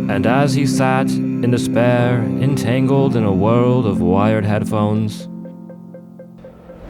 And as he sat in despair, entangled in a world of wired headphones,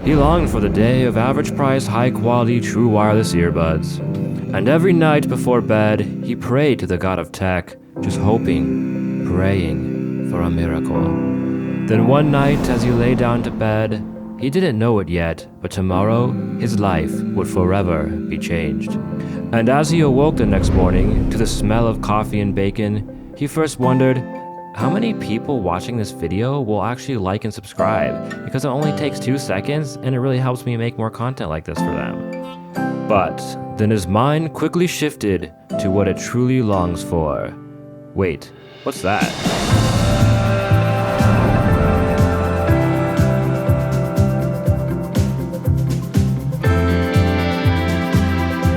he longed for the day of average price, high quality, true wireless earbuds. And every night before bed, he prayed to the god of tech, just hoping, praying for a miracle. Then one night as he lay down to bed, he didn't know it yet, but tomorrow his life would forever be changed. And as he awoke the next morning to the smell of coffee and bacon, he first wondered, how many people watching this video will actually like and subscribe? Because it only takes 2 seconds and it really helps me make more content like this for them. But then his mind quickly shifted to what it truly longs for. Wait, what's that?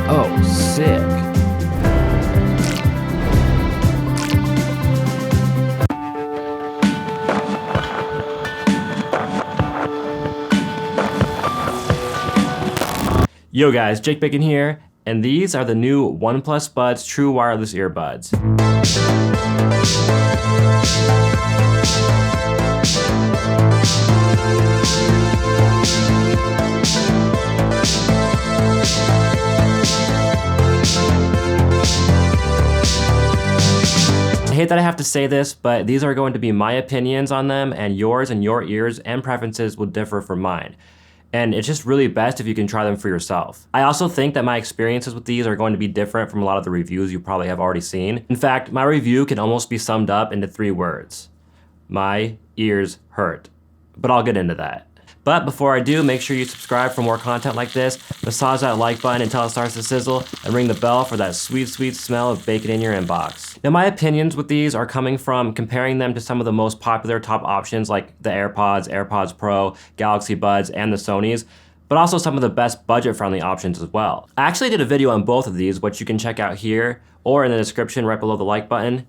Oh, sick. Yo guys, Jake Bacon here, and these are the new OnePlus Buds True Wireless Earbuds. I hate that I have to say this, but these are going to be my opinions on them, and yours and your ears and preferences will differ from mine. And it's just really best if you can try them for yourself. I also think that my experiences with these are going to be different from a lot of the reviews you probably have already seen. In fact, my review can almost be summed up into 3 words. My ears hurt. But I'll get into that. But before I do, make sure you subscribe for more content like this, massage that like button until it starts to sizzle, and ring the bell for that sweet, sweet smell of bacon in your inbox. Now my opinions with these are coming from comparing them to some of the most popular top options like the AirPods, AirPods Pro, Galaxy Buds, and the Sonys, but also some of the best budget-friendly options as well. I actually did a video on both of these, which you can check out here or in the description right below the like button.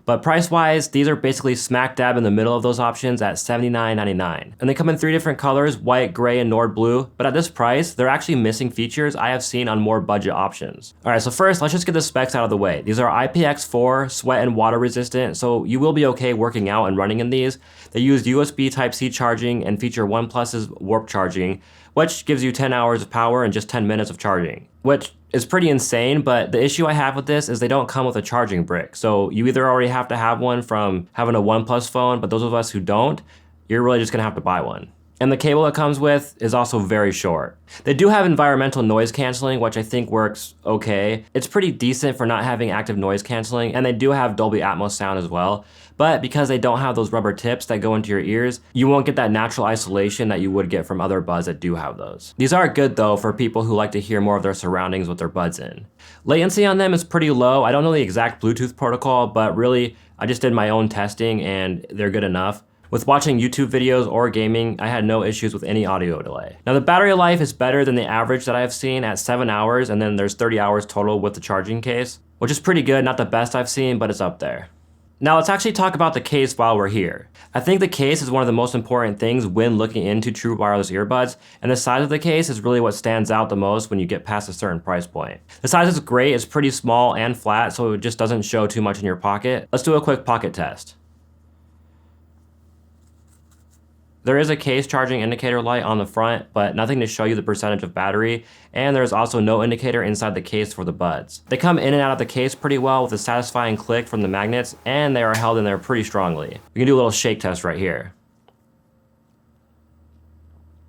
But price-wise, these are basically smack dab in the middle of those options at $79.99. And they come in 3 different colors, white, gray, and Nord blue. But at this price, they're actually missing features I have seen on more budget options. All right, so first, let's just get the specs out of the way. These are IPX4, sweat and water resistant, so you will be okay working out and running in these. They use USB Type-C charging and feature OnePlus's warp charging, which gives you 10 hours of power and just 10 minutes of charging, which is pretty insane, but the issue I have with this is they don't come with a charging brick. So you either already have to have one from having a OnePlus phone, but those of us who don't, you're really just gonna have to buy one. And the cable it comes with is also very short. They do have environmental noise canceling, which I think works okay. It's pretty decent for not having active noise canceling, and they do have Dolby Atmos sound as well. But because they don't have those rubber tips that go into your ears, you won't get that natural isolation that you would get from other buds that do have those. These are good though for people who like to hear more of their surroundings with their buds in. Latency on them is pretty low. I don't know the exact Bluetooth protocol, but really, I just did my own testing and they're good enough. With watching YouTube videos or gaming, I had no issues with any audio delay. Now the battery life is better than the average that I've seen at 7 hours, and then there's 30 hours total with the charging case, which is pretty good, not the best I've seen, but it's up there. Now let's actually talk about the case while we're here. I think the case is one of the most important things when looking into true wireless earbuds, and the size of the case is really what stands out the most when you get past a certain price point. The size is great, it's pretty small and flat, so it just doesn't show too much in your pocket. Let's do a quick pocket test. There is a case charging indicator light on the front, but nothing to show you the percentage of battery, and there's also no indicator inside the case for the buds. They come in and out of the case pretty well with a satisfying click from the magnets, and they are held in there pretty strongly. We can do a little shake test right here.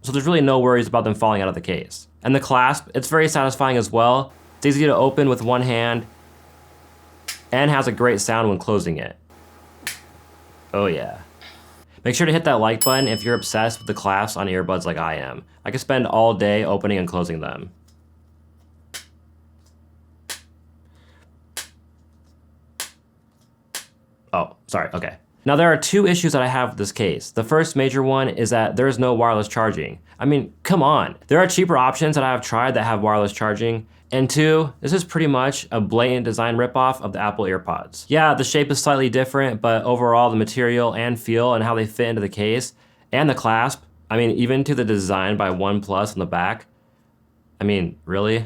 So there's really no worries about them falling out of the case. And the clasp, it's very satisfying as well. It's easy to open with one hand, and has a great sound when closing it. Oh yeah. Make sure to hit that like button if you're obsessed with the clasps on earbuds like I am. I could spend all day opening and closing them. Oh, sorry, okay. Now there are 2 issues that I have with this case. The first major one is that there is no wireless charging. I mean, come on. There are cheaper options that I have tried that have wireless charging. And 2, this is pretty much a blatant design ripoff of the Apple AirPods. Yeah, the shape is slightly different, but overall the material and feel and how they fit into the case and the clasp, I mean, even to the design by OnePlus on the back, I mean, really?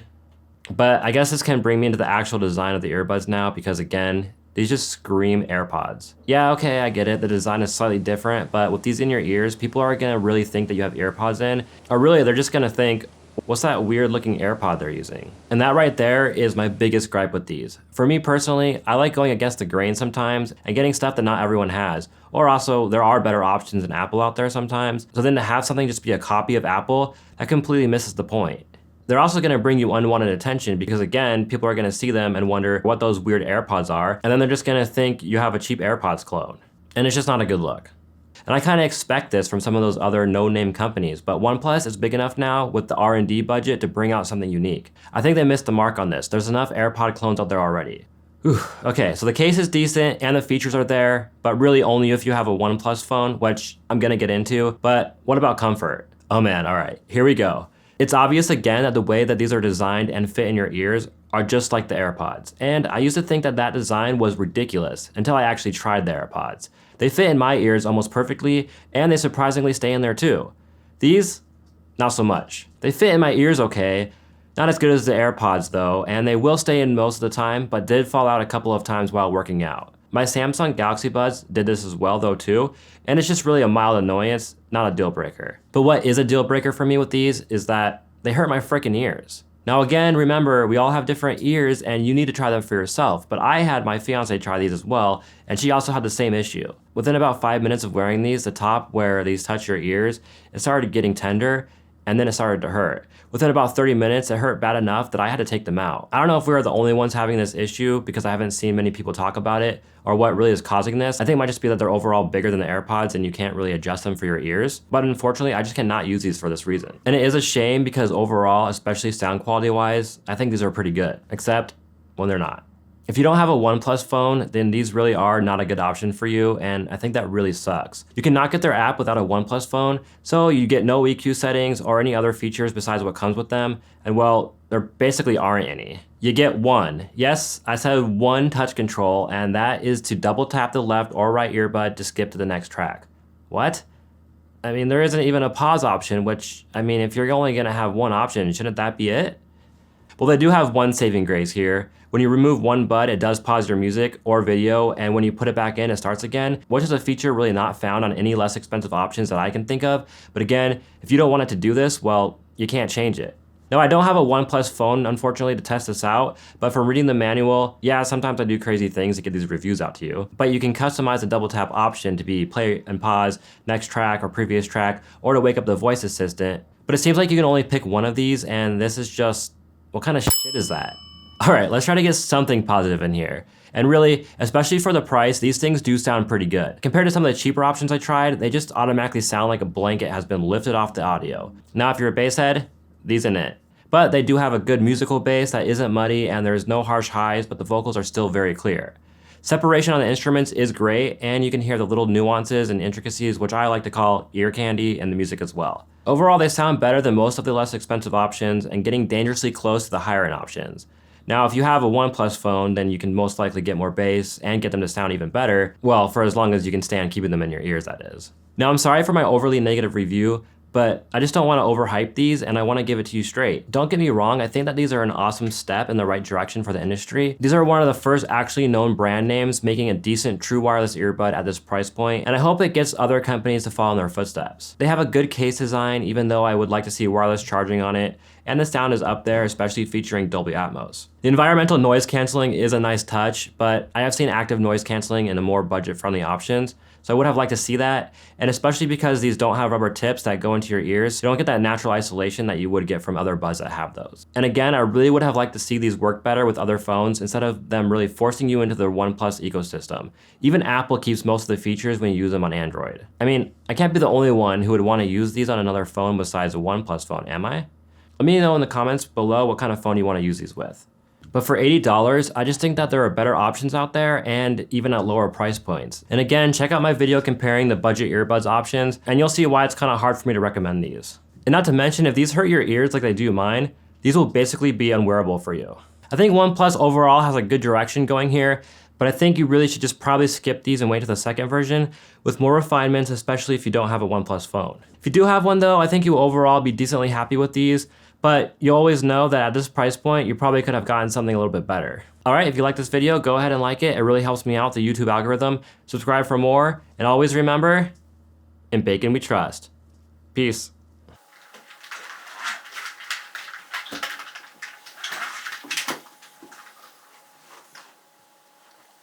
But I guess this can bring me into the actual design of the earbuds now because again, These just scream AirPods. Yeah, okay, I get it. The design is slightly different, but with these in your ears, people are gonna really think that you have AirPods in, or really they're just gonna think, what's that weird looking AirPod they're using? And that right there is my biggest gripe with these. For me personally, I like going against the grain sometimes and getting stuff that not everyone has. Or also, there are better options than Apple out there sometimes. So then to have something just be a copy of Apple, that completely misses the point. They're also gonna bring you unwanted attention because again, people are gonna see them and wonder what those weird AirPods are, and then they're just gonna think you have a cheap AirPods clone. And it's just not a good look. And I kinda expect this from some of those other no-name companies, but OnePlus is big enough now with the R&D budget to bring out something unique. I think they missed the mark on this. There's enough AirPod clones out there already. Whew. Okay, so the case is decent and the features are there, but really only if you have a OnePlus phone, which I'm gonna get into, but what about comfort? Oh man, all right, here we go. It's obvious again that the way that these are designed and fit in your ears are just like the AirPods. And I used to think that that design was ridiculous until I actually tried the AirPods. They fit in my ears almost perfectly, and they surprisingly stay in there too. These, not so much. They fit in my ears okay, not as good as the AirPods though, and they will stay in most of the time, but did fall out a couple of times while working out. My Samsung Galaxy Buds did this as well though too, and it's just really a mild annoyance, not a deal breaker. But what is a deal breaker for me with these is that they hurt my freaking ears. Now again, remember, we all have different ears and you need to try them for yourself, but I had my fiance try these as well, and she also had the same issue. Within about 5 minutes of wearing these, the top where these touch your ears, it started getting tender, and then it started to hurt. Within about 30 minutes, it hurt bad enough that I had to take them out. I don't know if we are the only ones having this issue because I haven't seen many people talk about it or what really is causing this. I think it might just be that they're overall bigger than the AirPods and you can't really adjust them for your ears. But unfortunately, I just cannot use these for this reason. And it is a shame because overall, especially sound quality wise, I think these are pretty good, except when they're not. If you don't have a OnePlus phone, then these really are not a good option for you, and I think that really sucks. You cannot get their app without a OnePlus phone, so you get no EQ settings or any other features besides what comes with them, and well, there basically aren't any. You get one. Yes, I said one touch control, and that is to double tap the left or right earbud to skip to the next track. What? I mean, there isn't even a pause option, which, I mean, if you're only gonna have one option, shouldn't that be it? Well, they do have one saving grace here. When you remove one bud, it does pause your music or video, and when you put it back in, it starts again, which is a feature really not found on any less expensive options that I can think of. But again, if you don't want it to do this, well, you can't change it. Now, I don't have a OnePlus phone, unfortunately, to test this out, but from reading the manual, yeah, sometimes I do crazy things to get these reviews out to you. But you can customize the double tap option to be play and pause, next track or previous track, or to wake up the voice assistant. But it seems like you can only pick one of these, and this is just, what kind of shit is that? All right, let's try to get something positive in here. And really, especially for the price, these things do sound pretty good. Compared to some of the cheaper options I tried, they just automatically sound like a blanket has been lifted off the audio. Now, if you're a bass head, these ain't it. But they do have a good musical bass that isn't muddy and there's no harsh highs, but the vocals are still very clear. Separation on the instruments is great, and you can hear the little nuances and intricacies, which I like to call ear candy, in the music as well. Overall, they sound better than most of the less expensive options and getting dangerously close to the higher end options. Now, if you have a OnePlus phone, then you can most likely get more bass and get them to sound even better. Well, for as long as you can stand keeping them in your ears, that is. Now, I'm sorry for my overly negative review, but I just don't want to overhype these and I want to give it to you straight. Don't get me wrong, I think that these are an awesome step in the right direction for the industry. These are one of the first actually known brand names making a decent true wireless earbud at this price point, and I hope it gets other companies to follow in their footsteps. They have a good case design, even though I would like to see wireless charging on it, and the sound is up there, especially featuring Dolby Atmos. The environmental noise canceling is a nice touch, but I have seen active noise canceling in the more budget-friendly options, so I would have liked to see that, and especially because these don't have rubber tips that go into your ears, you don't get that natural isolation that you would get from other buds that have those. And again, I really would have liked to see these work better with other phones instead of them really forcing you into the OnePlus ecosystem. Even Apple keeps most of the features when you use them on Android. I mean, I can't be the only one who would want to use these on another phone besides a OnePlus phone, am I? Let me know in the comments below what kind of phone you want to use these with. But for $80, I just think that there are better options out there and even at lower price points. And again, check out my video comparing the budget earbuds options and you'll see why it's kind of hard for me to recommend these. And not to mention, if these hurt your ears like they do mine, these will basically be unwearable for you. I think OnePlus overall has a good direction going here, but I think you really should just probably skip these and wait to the second version with more refinements, especially if you don't have a OnePlus phone. If you do have one though, I think you will overall be decently happy with these, but you always know that at this price point, you probably could have gotten something a little bit better. All right, if you like this video, go ahead and like it. It really helps me out, the YouTube algorithm. Subscribe for more, and always remember, in bacon we trust. Peace.